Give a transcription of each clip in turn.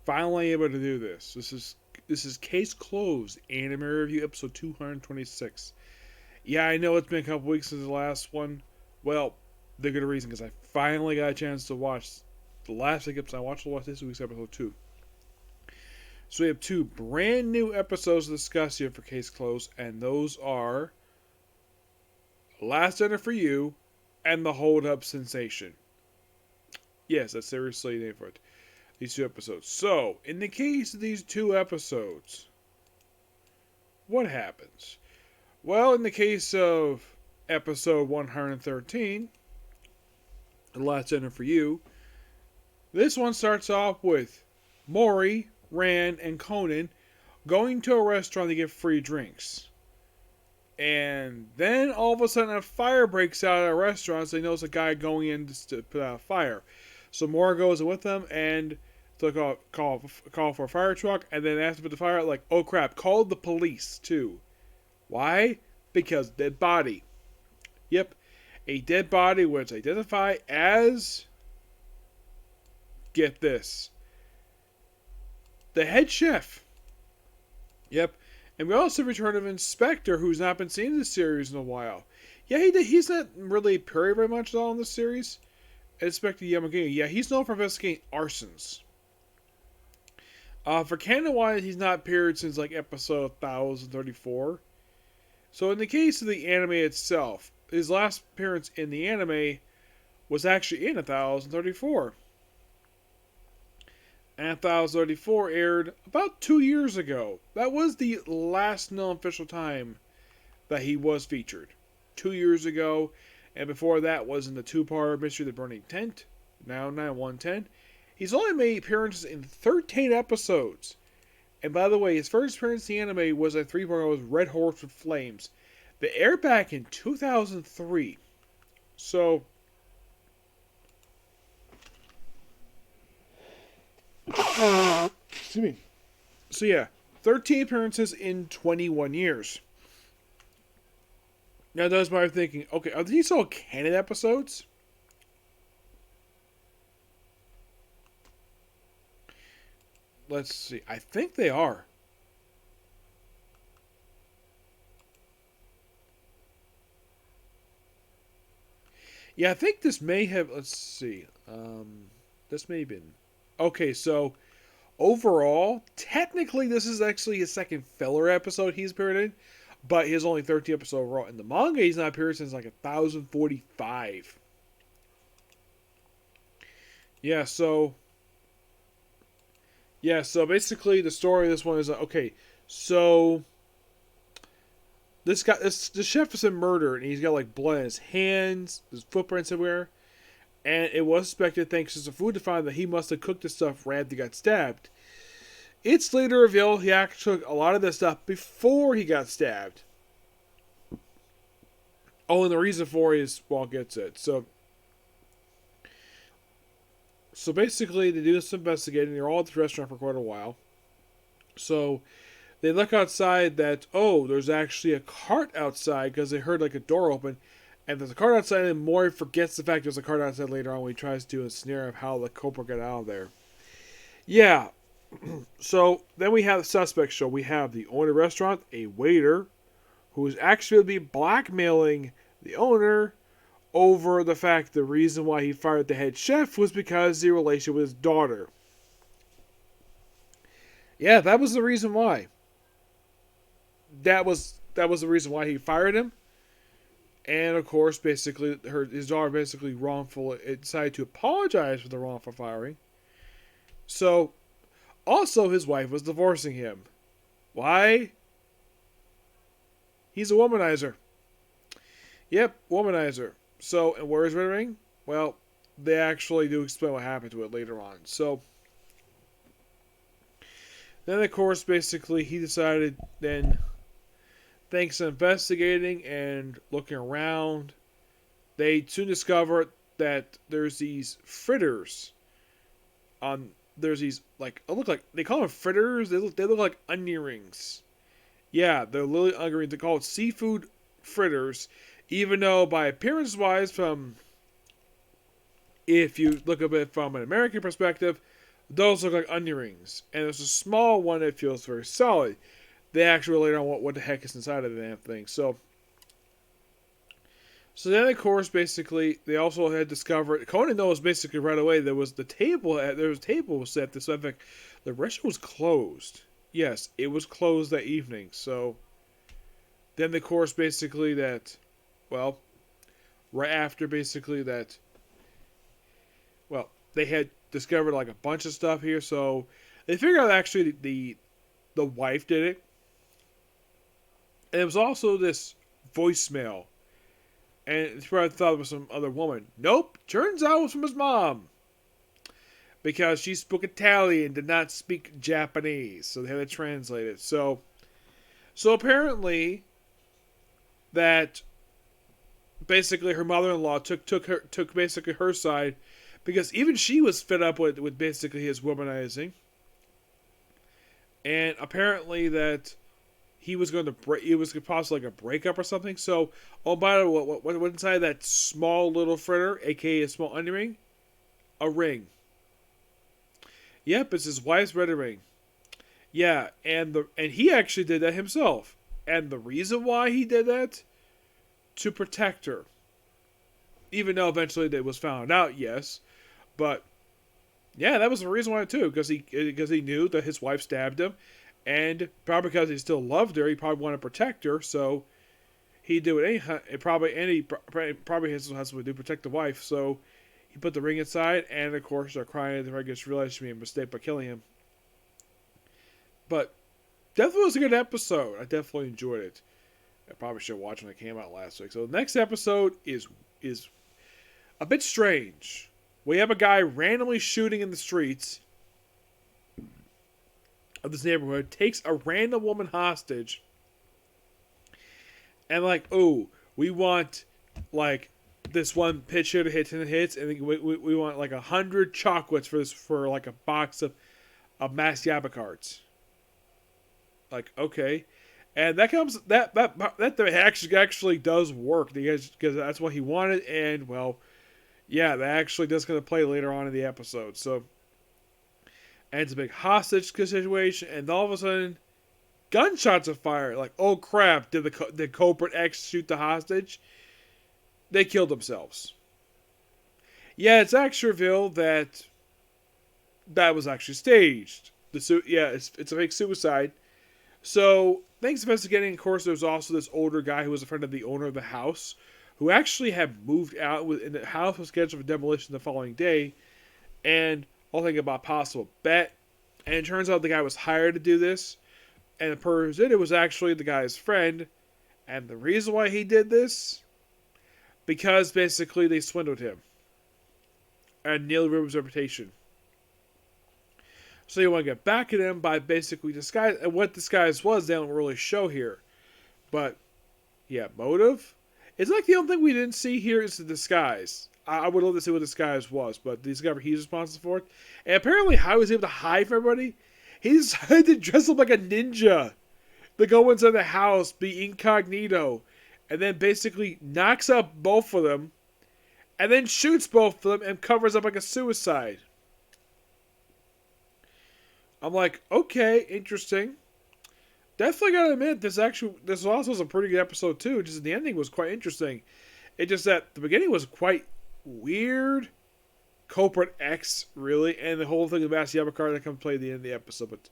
finally able to do this. This is Case Closed, Anime Review Episode 226. Yeah, I know it's been a couple weeks since the last one. Well, the good reason, because I finally got a chance to watch the last week's episode. I watched this week's episode 2. So we have two brand new episodes to discuss here for Case Closed, and those are Last Dinner for You and The Hold Up Sensation. Yes, that's seriously the name for it. These two episodes. So, in the case of these two episodes, what happens? Well, in the case of episode 113, The Last Dinner for You, this one starts off with Mori, Rand, and Conan going to a restaurant to get free drinks. And then all of a sudden a fire breaks out at a restaurant, so they notice a guy going in to put out a fire. So Mori goes with them and to call for a fire truck, and then after the fire, like, oh crap, call the police too. Why? Because dead body. Yep, a dead body was identified as, get this, the head chef. Yep, and we also return of Inspector, who's not been seen in the series in a while. Yeah, he's not really appearing very much at all in the series. Inspector Yamagami, yeah, he's known for investigating arsons. For canon-wise, he's not appeared since like episode 1034. So in the case of the anime itself, his last appearance in the anime was actually in 1034. And 1034 aired about 2 years ago. That was the last known official time that he was featured. 2 years ago, and before that was in the two-part Mystery of the Burning Tent, now 9110. He's only made appearances in 13 episodes. And by the way, his first appearance in the anime was a 3-part Red Horse with Flames. They aired back in 2003. So, excuse me. So yeah, 13 appearances in 21 years. Now that's why I'm thinking, okay, are these all canon episodes? Let's see. I think they are. Yeah, I think this may have. Let's see. This may have been. Okay, so overall, technically, this is actually his second filler episode he's appeared in, but he has only 13 episodes overall. In the manga, he's not appeared since like 1045. Yeah, so basically the story of this one is okay. So this chef has been murdered, and he's got like blood in his hands, his footprints everywhere, and it was suspected, thanks to some food, to find that he must have cooked the stuff right after he got stabbed. It's later revealed he actually took a lot of this stuff before he got stabbed. Oh, and the reason for it is, well, gets it. So basically, they do this investigating. They're all at the restaurant for quite a while. So they look outside that, oh, there's actually a cart outside because they heard like a door open. And there's a cart outside, and Mori forgets the fact there's a cart outside later on when he tries to do a snare of how the culprit got out of there. Yeah. So then we have the suspect show. We have the owner of the restaurant, a waiter, who is actually blackmailing the owner over the fact the reason why he fired the head chef was because of the relation with his daughter. Yeah, that was the reason why. That was the reason why he fired him. And of course, basically, his daughter basically decided to apologize for the wrongful firing. So, also his wife was divorcing him. Why? He's a womanizer. Yep, womanizer. So, and where is Red Ring? Well, they actually do explain what happened to it later on. So, then of course, basically, he decided then, thanks to investigating and looking around, they soon discovered that there's these fritters. There's these they call them fritters. They look like onion rings. Yeah, they're literally onion rings. They call it seafood fritters, even though by appearance wise, if you look at it from an American perspective, Those look like onion rings. And there's a small one that feels very solid. They actually later on what the heck is inside of the damn thing. So then, of course, basically, they also had discovered. Conan knows basically right away there was a table set. This effect. The restaurant was closed. Yes, it was closed that evening. So then, of course, basically that, well, right after basically that, well, they had discovered like a bunch of stuff here. So they figured out actually the wife did it, and it was also this voicemail. And he probably thought it was some other woman. Nope, turns out it was from his mom. Because she spoke Italian, did not speak Japanese. So they had to translate it. So apparently that basically her mother-in-law took basically her side. Because even she was fed up with basically his womanizing. And apparently that he was going to break. It was possibly like a breakup or something. So, oh, by the way, what inside that small little fritter, aka a small onion ring? A ring. Yep, it's his wife's wedding ring. Yeah, and he actually did that himself. And the reason why he did that, to protect her. Even though eventually it was found out, yes, but yeah, that was the reason why too, because he knew that his wife stabbed him. And probably because he still loved her, he probably wanted to protect her, so he'd do it anyhow. Probably his husband would do protect the wife, so he put the ring inside, and of course they're crying at the Regulus realized she made a mistake by killing him. But definitely was a good episode. I definitely enjoyed it. I probably should watch when it came out last week. So the next episode is a bit strange. We have a guy randomly shooting in the streets of this neighborhood, takes a random woman hostage, and like, oh, we want like this one pitch here to hit 10 hits, and we want like 100 chocolates for like a box of mass Yabba cards. Like, okay, and that actually does work because that's what he wanted, and well, yeah, that actually does going to play later on in the episode. So. And it's a big hostage situation, and all of a sudden, gunshots are fired. Like, oh crap! Did culprit X shoot the hostage? They killed themselves. Yeah, it's actually revealed that was actually staged. It's a fake suicide. So, thanks to investigating, of course, there was also this older guy who was a friend of the owner of the house, who actually had moved out, and the house was scheduled for demolition the following day, and all thinking about possible bet, and it turns out the guy was hired to do this, and the person who did it was actually the guy's friend, and the reason why he did this, because basically they swindled him, and nearly ruined his reputation. So you want to get back at him by basically disguise, and what disguise was they don't really show here, but yeah, motive. It's like the only thing we didn't see here is the disguise. I would love to see what this guy was, but they discovered he's responsible for it. And apparently, how he was able to hide from everybody, he decided to dress up like a ninja to go inside the house, be incognito, and then basically knocks up both of them, and then shoots both of them and covers up like a suicide. I'm like, okay, interesting. Definitely gotta admit, this also was a pretty good episode too. Just the ending was quite interesting. It just that the beginning was quite weird. Culprit X, really, and the whole thing with Master Yabakar that comes play at the end of the episode. But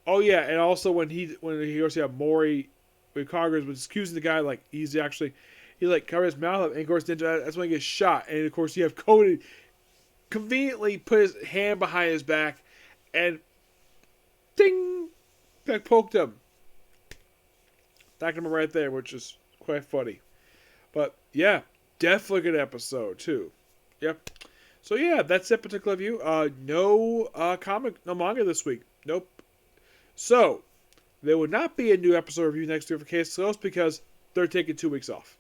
oh yeah, and also when he goes to have Mori with Congress was accusing the guy like he like covers his mouth up, and of course that's when he gets shot, and of course you have Cody conveniently put his hand behind his back and ding, that poked him. Knocked him right there, which is quite funny. But yeah, definitely a good episode too. Yep. So yeah, that's that particular review. No manga this week. Nope. So there will not be a new episode review next week for Case Close because they're taking 2 weeks off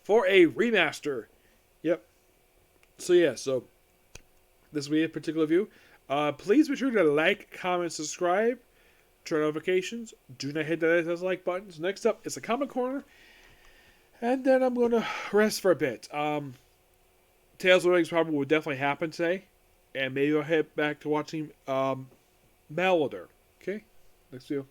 for a remaster. Yep. So yeah, so this will be a particular review. Please be sure to like, comment, subscribe, turn notifications. Do not hit those like buttons. Next up is the Comic Corner. And then I'm going to rest for a bit. Tales of Wings probably will definitely happen today. and maybe I'll head back to watching Malader. Okay, next video.